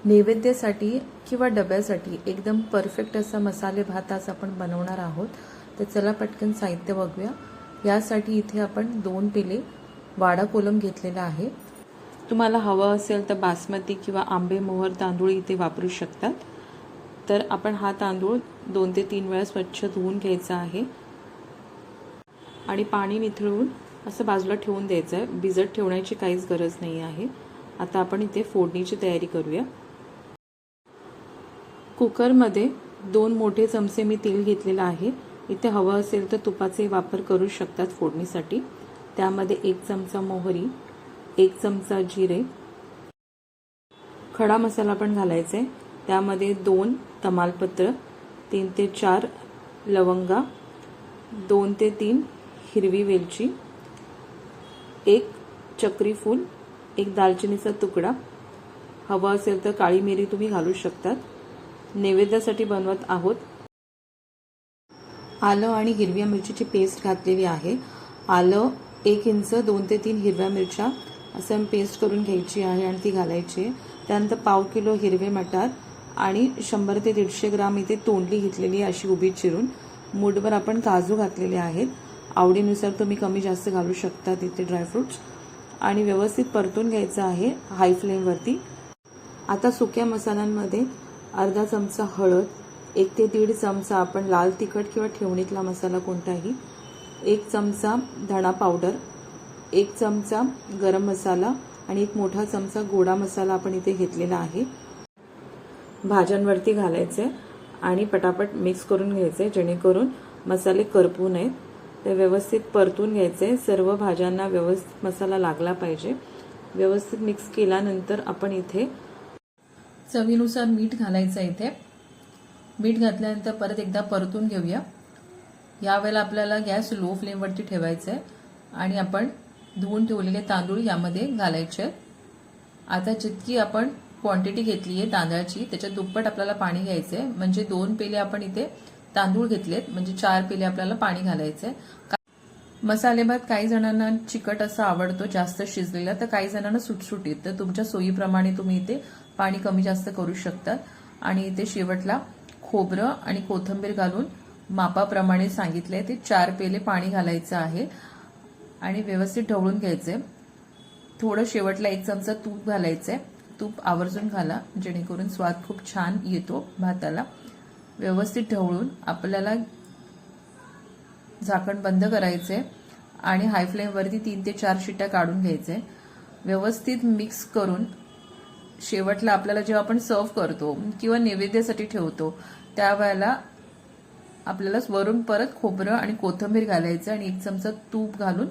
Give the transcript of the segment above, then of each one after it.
नैवेद्यासाठी किंवा डब्यासाठी एकदम परफेक्ट असा मसाले भात आज आपण बनवणार आहोत। तर चला पटकन साहित्य बघूया। यासाठी इथे आपण 2 पेले वाडा कोलम घेतलेला आहे। तुम्हाला हवं असेल तर बासमती किंवा आंबे मोहर तांदूळ इथे वापरू शकतात। तर आपण हा तांदूळ 2 ते 3 वेळा स्वच्छ धुवून घ्यायचा आहे आणि पाणी निथळून असं बाजूला ठेवून द्यायचं आहे। भिजत ठेवण्याची काहीच गरज नाही आहे। आता आपण इथे फोडणीची तयारी करूया। कुकर मध्ये 2 मोठे चमचे मी तेल घेतलेले आहे। इथे हवं असेल तर तुपाचे वापर करू शकतात फोडणीसाठी। त्यामध्ये 1 चमचा मोहरी, 1 चमचा जिरे, खडा मसाला पण घालायचा आहे। त्यामध्ये 2 तमालपत्र, 3 ते 4 लवंगा, 2 ते 3 हिरवी वेलची, 1 चक्री फूल, 1 दालचिनीचा तुकडा, हवं असेल तर काळी मिरी तुम्ही घालू शकतात। नैवेद्यासाठी बनवत आहोत। आलं आणि हिरव्या मिरचीची पेस्ट घातलेली आहे। आलं 1 इंच, 2 ते 3 हिरव्या मिरच्या असं पेस्ट करून घ्यायची आहे आणि ती घालायची। त्यानंतर पाव किलो हिरवे मटार आणि 100 ते 150 ग्राम इथे तोंडली घेतलेली आहे अशी उभी चिरून। मूठभर आपण काजू घातलेले आहेत। आवडीनुसार तुम्ही कमी जास्त घालू शकता इथे ड्रायफ्रुट्स आणि व्यवस्थित परतून घ्यायचं आहे हाय फ्लेम वरती। आता सुक्या मसाल्यांमध्ये अर्धा चमचा हळद, 1 ते 1.5 चमचा आपण लाल तिखट किंवा ठेवणीतला मसाला कोणताही, 1 चमचा धणा पावडर, 1 चमचा गरम मसाला आणि 1 मोठा चमचा गोडा मसाला आपण इथे घेतलेला आहे। भाज्यांवरती घालायचे आणि पटापट मिक्स करून घ्यायचे जेणेकरून मसाले करपू नयेत। ते व्यवस्थित परतून घ्यायचे। सर्व भाज्यांना व्यवस्थित मसाला लागला पाहिजे। व्यवस्थित मिक्स केल्यानंतर आपण इथे चवीनुसार मीठ घालायचं। इथे मीठ घातल्यानंतर परत एकदा परतून घेऊया। यावेळेला आपल्याला गॅस लो फ्लेम वरती ठेवायचा आहे आणि आपण धुवून ठेवलेले तांदूळ यामध्ये घालायचे। आता जितकी आपण क्वांटिटी घेतली आहे तांदळाची त्याच्या दुप्पट आपल्याला पाणी घ्यायचे। म्हणजे 2 पेले आपण इथे तांदूळ घेतलेत म्हणजे 4 पेले आपल्याला पाणी घालायचे। मसाले भात काही जणांना चिकट असा आवडतो जास्त शिजलेला, तर काही जणांना सुटसुटीत, तर तुमच्या सोयीप्रमाणे तुम्ही इथे पाणी कमी जास्त करू शकता। आणि इथे शेवटला खोबरं आणि कोथिंबीर घालून मापाप्रमाणे सांगितले ते 4 पेले पाणी घालायचं आहे आणि व्यवस्थित ढवळून घ्यायचे। थोडं शेवटला 1 चमचा तूप घालायचंय। तूप आवर्जून घाला जेणेकरून स्वाद खूप छान येतो भाताला। व्यवस्थित ढवळून आपल्याला झाकण बंद करायचे आणि हाय फ्लेम वरती 3 ते 4 शिट्ट्या काढून घ्यायचे। व्यवस्थित मिक्स करून शेवटला आपल्याला जेव्हा आपण सर्व करतो किंवा नैवेद्यासाठी ठेवतो त्यावेळेला आपल्याला वरून परत खोबरं आणि कोथिंबीर घालायचं आणि 1 चमचा तूप घालून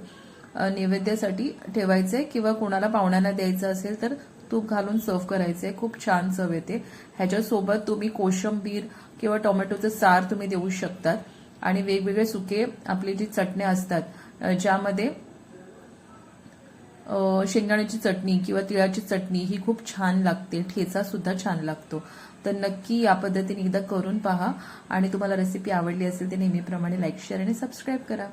नैवेद्यासाठी ठेवायचे किंवा कोणाला पाहुण्यांना द्यायचं असेल तर तूप घालून सर्व करायचे। खूप छान चव येते। ह्याच्यासोबत तुम्ही कोशिंबीर किंवा टोमॅटोचं सार तुम्ही देऊ शकतात आणि वेगवेगळे सुके आपली जी चटण्या असतात ज्यामध्ये शेंगदाण्याची चटणी किंवा तिळाची चटणी ही खूप छान लागते। ठेचा सुद्धा छान लागतो। तर नक्की या पद्धतीने एकदा करून पहा आणि तुम्हाला रेसिपी आवडली असेल तर नेहमीप्रमाणे लाईक, शेअर आणि सबस्क्राईब करा।